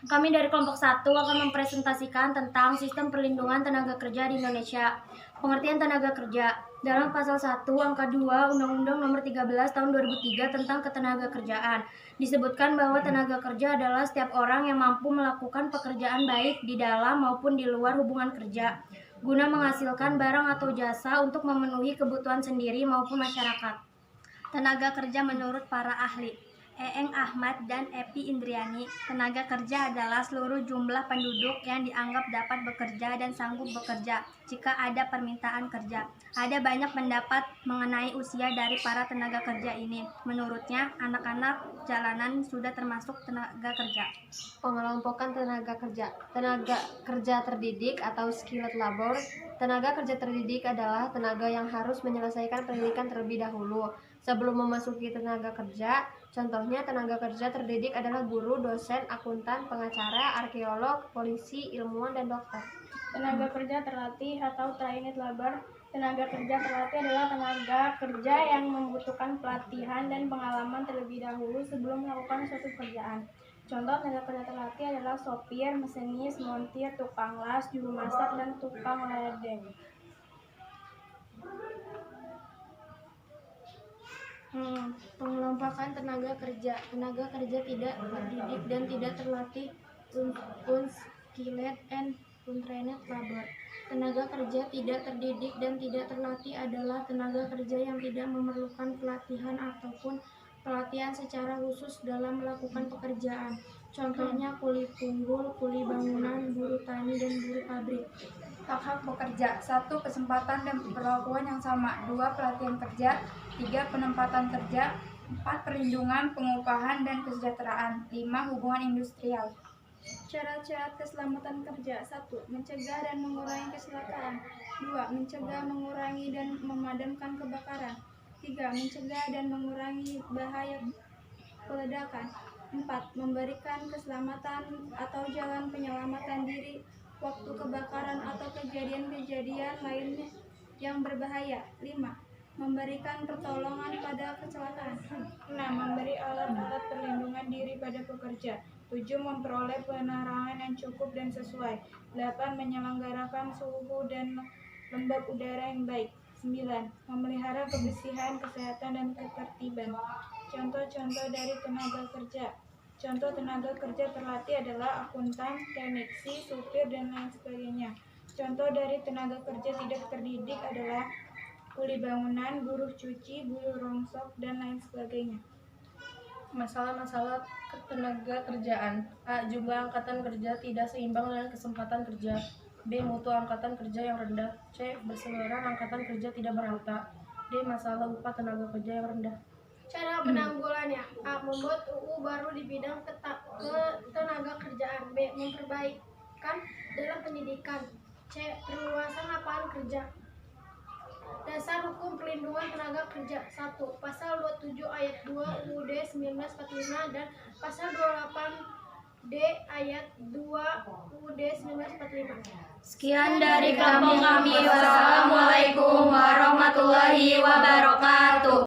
Kami dari kelompok 1 akan mempresentasikan tentang sistem perlindungan tenaga kerja di Indonesia. Pengertian tenaga kerja. Dalam pasal 1 angka 2 Undang-Undang Nomor 13 Tahun 2003 tentang Ketenagakerjaan disebutkan bahwa tenaga kerja adalah setiap orang yang mampu melakukan pekerjaan baik di dalam maupun di luar hubungan kerja guna menghasilkan barang atau jasa untuk memenuhi kebutuhan sendiri maupun masyarakat. Tenaga kerja menurut para ahli Eeng Ahmad dan Epi Indriani, tenaga kerja adalah seluruh jumlah penduduk yang dianggap dapat bekerja dan sanggup bekerja jika ada permintaan kerja. Ada banyak pendapat mengenai usia dari para tenaga kerja ini. Menurutnya, anak-anak jalanan sudah termasuk tenaga kerja. Pengelompokan tenaga kerja. Tenaga kerja terdidik atau skilled labor. Tenaga kerja terdidik adalah tenaga yang harus menyelesaikan pendidikan terlebih dahulu sebelum memasuki tenaga kerja. Contohnya tenaga kerja terdidik adalah guru, dosen, akuntan, pengacara, arkeolog, polisi, ilmuwan, dan dokter. Tenaga kerja terlatih atau trained labor. Tenaga kerja terlatih adalah tenaga kerja yang membutuhkan pelatihan dan pengalaman terlebih dahulu sebelum melakukan suatu pekerjaan. Contoh tenaga kerja terlatih adalah sopir, masinis, montir, tukang las, juru masak, dan tukang ledeng. Pengelompokan tenaga kerja. Tenaga kerja tidak terdidik dan tidak terlatih, unskilled and untrained labor. Tenaga kerja tidak terdidik dan tidak terlatih adalah tenaga kerja yang tidak memerlukan pelatihan ataupun pelatihan secara khusus dalam melakukan pekerjaan. Contohnya kuli punggul, kuli bangunan, buruh tani, dan buruh pabrik. Hak-hak pekerja. 1. Kesempatan dan perlakuan yang sama. 2. Pelatihan kerja. 3. Penempatan kerja. 4. Perlindungan, pengupahan, dan kesejahteraan. 5. Hubungan industrial. Syarat-syarat keselamatan kerja. 1. Mencegah dan mengurangi kecelakaan. 2. Mencegah, mengurangi, dan memadamkan kebakaran. 3. Mencegah dan mengurangi bahaya peledakan. 4. Memberikan keselamatan atau jalan penyelamatan diri waktu kebakaran atau kejadian-kejadian lainnya yang berbahaya. 5. Memberikan pertolongan pada kecelakaan. 6. Memberi alat-alat perlindungan diri pada pekerja. 7. Memperoleh penerangan yang cukup dan sesuai. 8. Menyelenggarakan suhu dan lembab udara yang baik. 9. Memelihara kebersihan, kesehatan, dan ketertiban. Contoh-contoh dari tenaga kerja. Contoh tenaga kerja terlatih adalah akuntan, teknisi, supir, dan lain sebagainya. Contoh dari tenaga kerja tidak terdidik adalah kuli bangunan, buruh cuci, buruh rongsok, dan lain sebagainya. Masalah-masalah ketenaga kerjaan. A. Jumlah angkatan kerja tidak seimbang dengan kesempatan kerja. B. Mutu angkatan kerja yang rendah. C. Berseliweran angkatan kerja tidak merata. D. Masalah upah tenaga kerja yang rendah. Cara penanggulannya. A. Membuat UU baru di bidang ketenaga kerjaan. B. Memperbaikan dalam pendidikan. C. Perluasan lapangan kerja. Dasar Hukum Perlindungan Tenaga Kerja. 1. Pasal 27 ayat 2 UUD 1945 dan Pasal 28D ayat 2 UUD 1945. Sekian dari kampung kami. Wassalamualaikum warahmatullahi wabarakatuh.